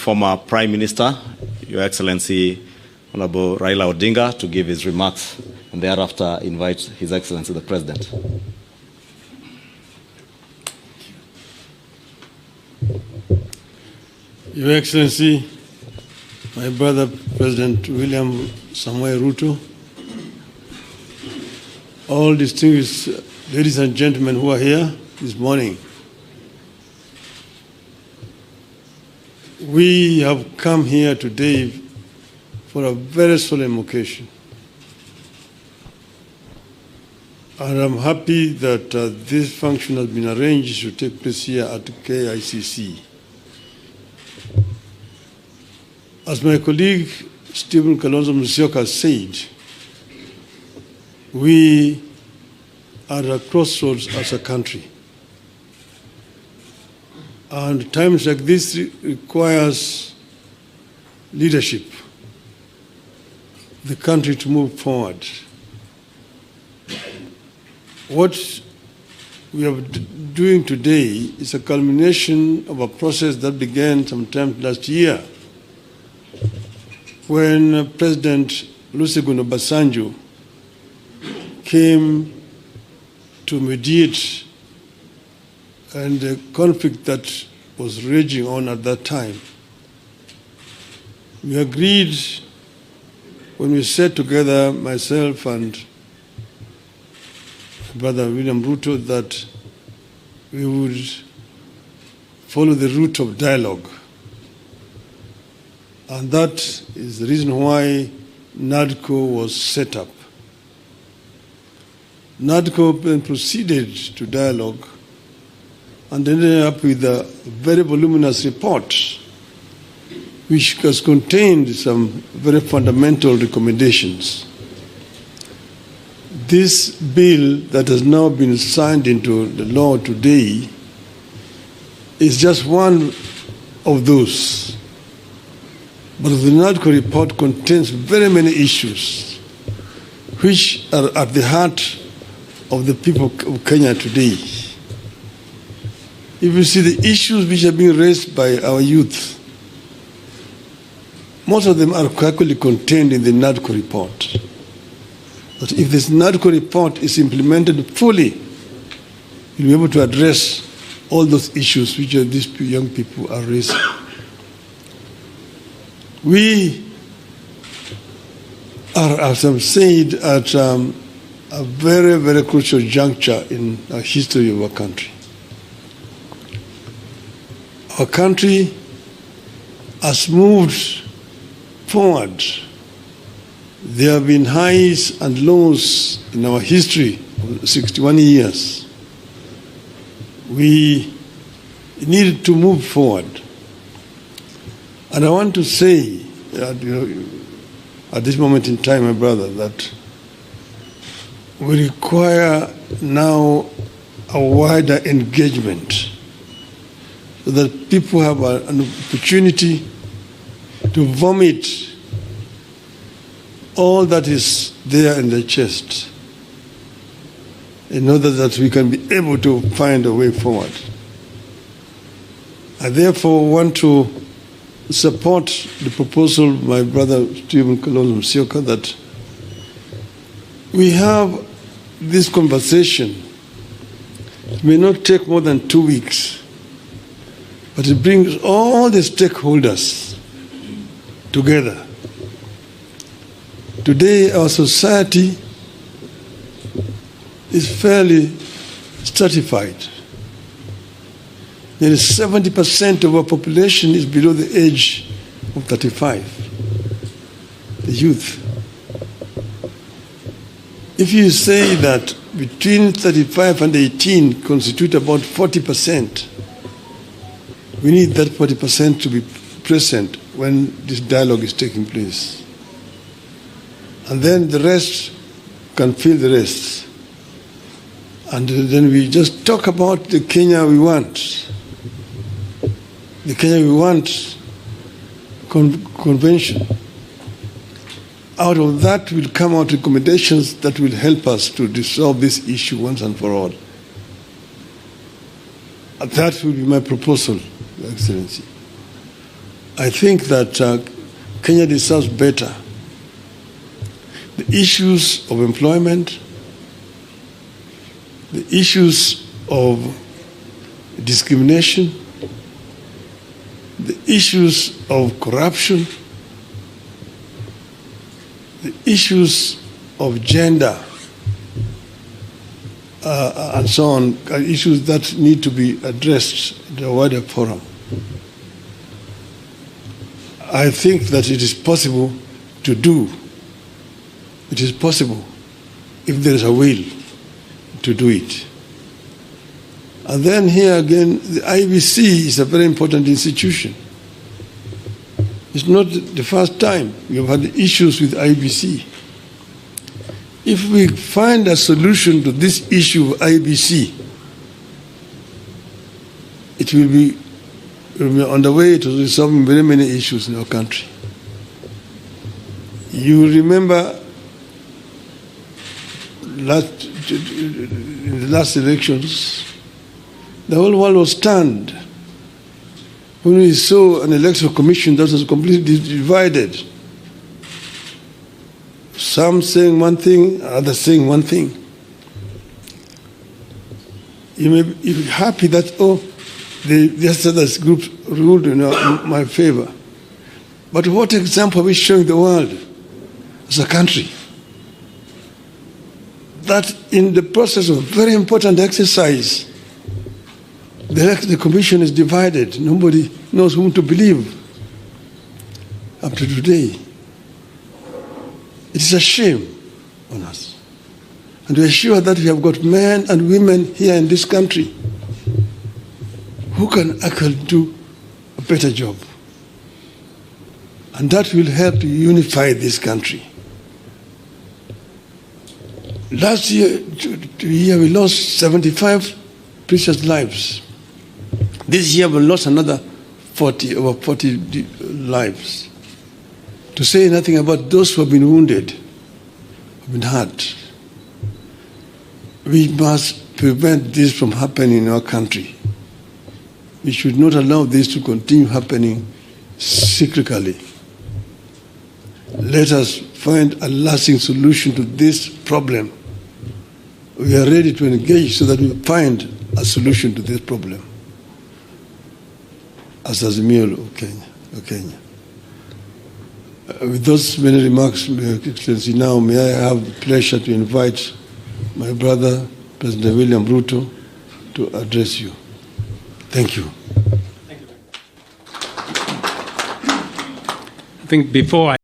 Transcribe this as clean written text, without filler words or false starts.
former Prime Minister, Your Excellency Honorable Raila Odinga, to give his remarks, and thereafter invite His Excellency the President. Your Excellency, my brother President William Samoei Ruto, all distinguished ladies and gentlemen who are here this morning, we have come here today for a very solemn occasion. And I'm happy that this function has been arranged to take place here at KICC. As my colleague Stephen Kalonzo Musyoka said, we are at a crossroads as a country. And times like this requires leadership, the country to move forward. What we are doing today is a culmination of a process that began sometime last year when President Olusegun Obasanjo came to mediate and the conflict that was raging on at that time. We agreed when we sat together, myself and Brother William Ruto, that we would follow the route of dialogue. And that is the reason why NADCO was set up. NADCO then proceeded to dialogue and ended up with a very voluminous report which has contained some very fundamental recommendations. This bill that has now been signed into the law today is just one of those. But the NADCO report contains very many issues which are at the heart of the people of Kenya today. If you see the issues which are being raised by our youth, most of them are actually contained in the NADCO report. But if this NADCO report is implemented fully, you'll be able to address all those issues which these young people are raising. We are, as I've said, at a very, very crucial juncture in the history of our country. Our country has moved forward. There have been highs and lows in our history of 61 years. We need to move forward. And I want to say, at this moment in time, my brother, that we require now a wider engagement so that people have an opportunity to vomit all that is there in their chest in order that we can be able to find a way forward. I therefore want to support the proposal of my brother Stephen Kalonzo Musyoka that we have this conversation. It may not take more than 2 weeks, but it brings all the stakeholders together. Today, our society is fairly stratified. Nearly 70% of our population is below the age of 35, the youth. If you say that between 35 and 18 constitute about 40%, we need that 40% to be present when this dialogue is taking place. And then the rest can fill the rest. And then we just talk about the Kenya we want. The Kenya we want convention. Out of that will come out recommendations that will help us to resolve this issue once and for all. And that will be my proposal, Your Excellency. I think that Kenya deserves better. The issues of employment, the issues of discrimination, the issues of corruption, the issues of gender, and so on, are issues that need to be addressed in the wider forum. I think that it is possible to do. It is possible if there is a will to do it. And then here again, the IEBC is a very important institution. It's not the first time we've had issues with IEBC. If we find a solution to this issue of IEBC, it will be on the way to resolving very many issues in our country. You remember in the last elections, the whole world was stunned when we saw an electoral commission that was completely divided. Some saying one thing, others saying one thing. You may be happy that, the other group ruled in my favor. But what example are we showing the world as a country? That in the process of a very important exercise, the commission is divided. Nobody knows whom to believe up to today. It is a shame on us. And we are sure that we have got men and women here in this country who can actually do a better job. And that will help to unify this country. Last year, we lost 75 precious lives. This year we lost another over 40 lives. To say nothing about those who have been wounded, who have been hurt. We must prevent this from happening in our country. We should not allow this to continue happening cyclically. Let us find a lasting solution to this problem. We are ready to engage so that we find a solution to this problem. As Azimio of Kenya. With those many remarks, Your Excellency, now may I have the pleasure to invite my brother, President William Ruto, to address you. Thank you. Thank you. I think before